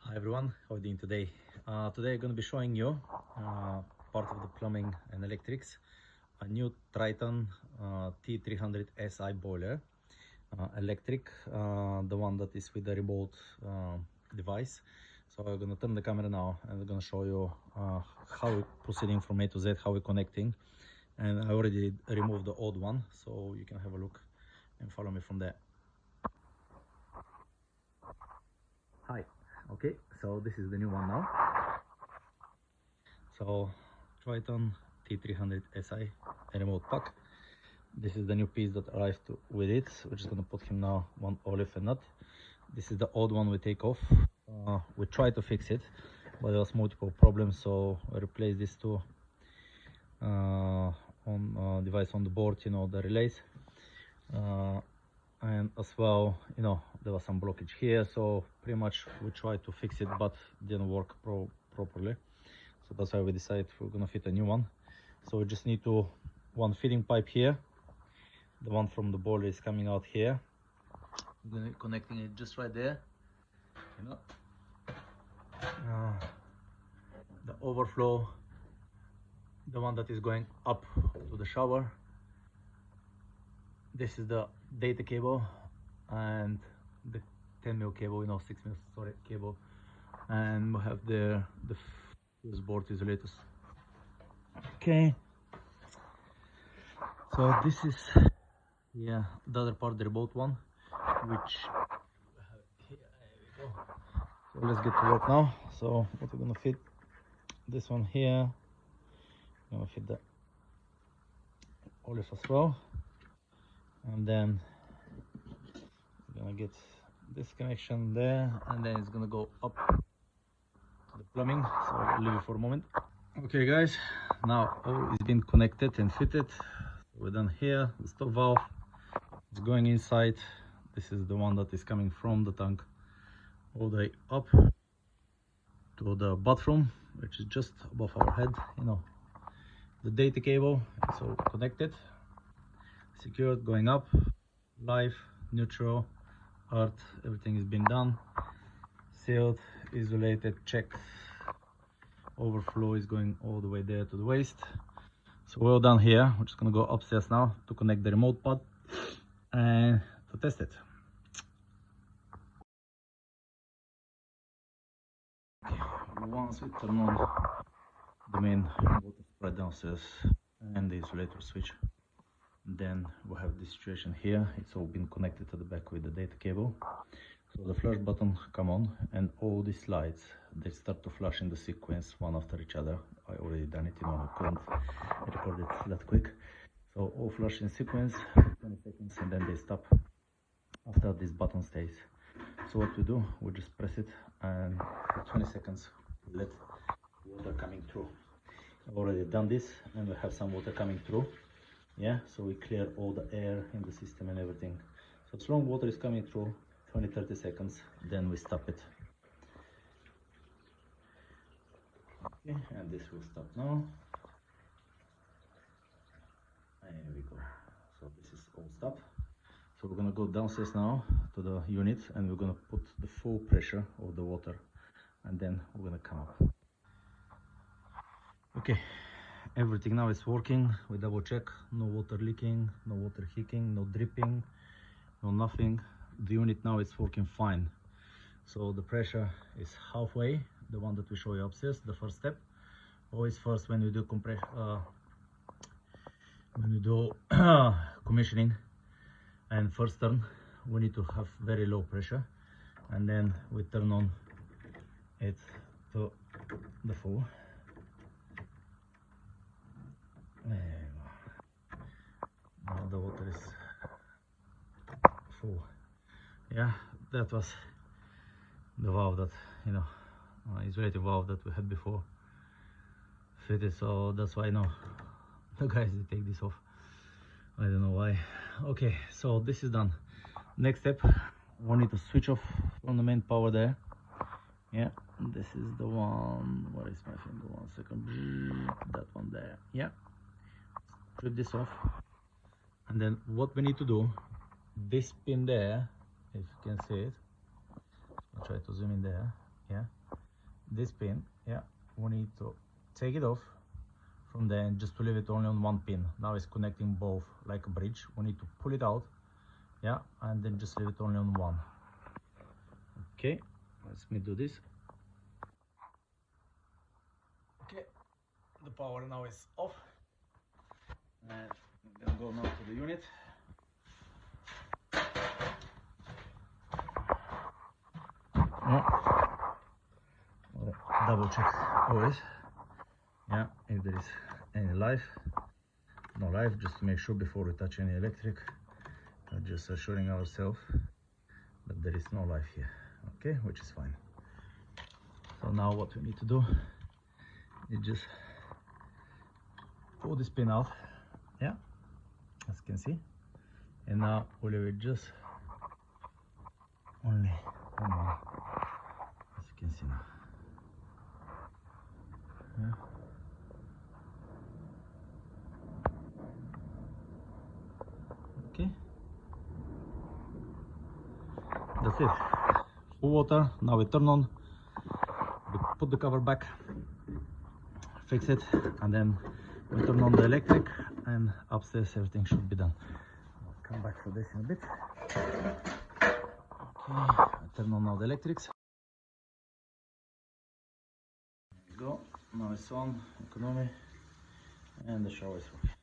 Hi everyone, how are you doing today? Today I'm going to be showing you part of the plumbing and electrics, a new Triton T 300 SI boiler, electric, the one that is with the remote device. So I'm going to turn the camera now and I'm going to show you how we're proceeding from A to Z, how we're connecting. And I already removed the old one, so you can have a look and follow me from there. Hi. Okay, so this is the new one now. So Triton T 300 SI remote pack. This is the new piece that arrived with it. We're just gonna put him now one olive and nut. This is the old one we take off. We tried to fix it, but there was multiple problems, so I replaced these two on device on the board, you know, the relays. And as well, you know, there was some blockage here, so pretty much we tried to fix it but didn't work properly, so that's why we decided we're gonna fit a new one. So we just need one feeding pipe here, the one from the boiler is coming out here. I'm gonna be connecting it just right there, you know. The overflow, the one that is going up to the shower. This is the data cable and the 10mm cable, you know, 6mm, sorry, cable, and we have the fuse board isolators. Okay, so this is the other part, the remote one, which we have here. There we go. So let's get to work now. So what we're gonna fit, this one here, I'm gonna fit the olive as well, and then we're gonna get this connection there, and then it's gonna go up to the plumbing. So I'll leave it for a moment. Okay guys, now all is been connected and fitted. We're done here. The stop valve is going inside. This is the one that is coming from the tank all the way up to the bathroom, which is just above our head, you know. The data cable is all connected, secured, going up, live, neutral, earth, everything is been done, sealed, isolated, checked. Overflow is going all the way there to the waste. So we're all done here. We're just gonna go upstairs now to connect the remote pod and to test it. Once we turn on the main water supply downstairs and the isolator switch, then we have this situation here. It's all been connected to the back with the data cable. So the flush button come on, and all these lights, they start to flash in the sequence one after each other. I already done it, you know, I couldn't record it that quick. So all flash in sequence, 20 seconds, and then they stop after this button stays. So what we do, we just press it, and for 20 seconds we let water coming through. I've already done this, and we have some water coming through. Yeah, so we clear all the air in the system and everything. So as long water is coming through, 20-30 seconds, then we stop it. Okay, and this will stop now. And here we go. So this is all stopped. So we're gonna go downstairs now to the unit, and we're gonna put the full pressure of the water, and then we're gonna come up. Okay, everything now is working. We double check, no water leaking, no water hicking, no dripping, no nothing. The unit now is working fine. So the pressure is halfway, the one that we show you upstairs, the first step. Always first when you do commissioning and first turn, we need to have very low pressure, and then we turn on it to the full. There you go. Now the water is full. Yeah, that was the valve that, you know, isolated valve that we had before fitted, so that's why now the guys, they take this off. I don't know why. Okay, so this is done. Next step, we need to switch off from the main power there. Yeah, this is the one. Where is my finger? 1 second. That one there. Yeah, strip this off, and then what we need to do, this pin there, if you can see it, I'll try to zoom in there. Yeah, this pin, yeah, we need to take it off from there and just to leave it only on one pin. Now it's connecting both like a bridge. We need to pull it out, yeah, and then just leave it only on one. Okay, let me do this. Okay, the power now is off, and I'm gonna go now to the unit. Double check always, yeah, if there is any life. No life, just to make sure before we touch any electric, just assuring ourselves that there is no life here. Okay, which is fine. So now what we need to do is just pull this pin out, yeah, as you can see, and now we'll leave it just only on one, as you can see now. Yeah. Okay, that's it. Full water. Now we turn on, we put the cover back, fix it, and then we turn on the electric, and upstairs everything should be done. I'll come back for this in a bit. Okay, I turn on now the electrics. There you go. Now it's on, economy, and the shower is working.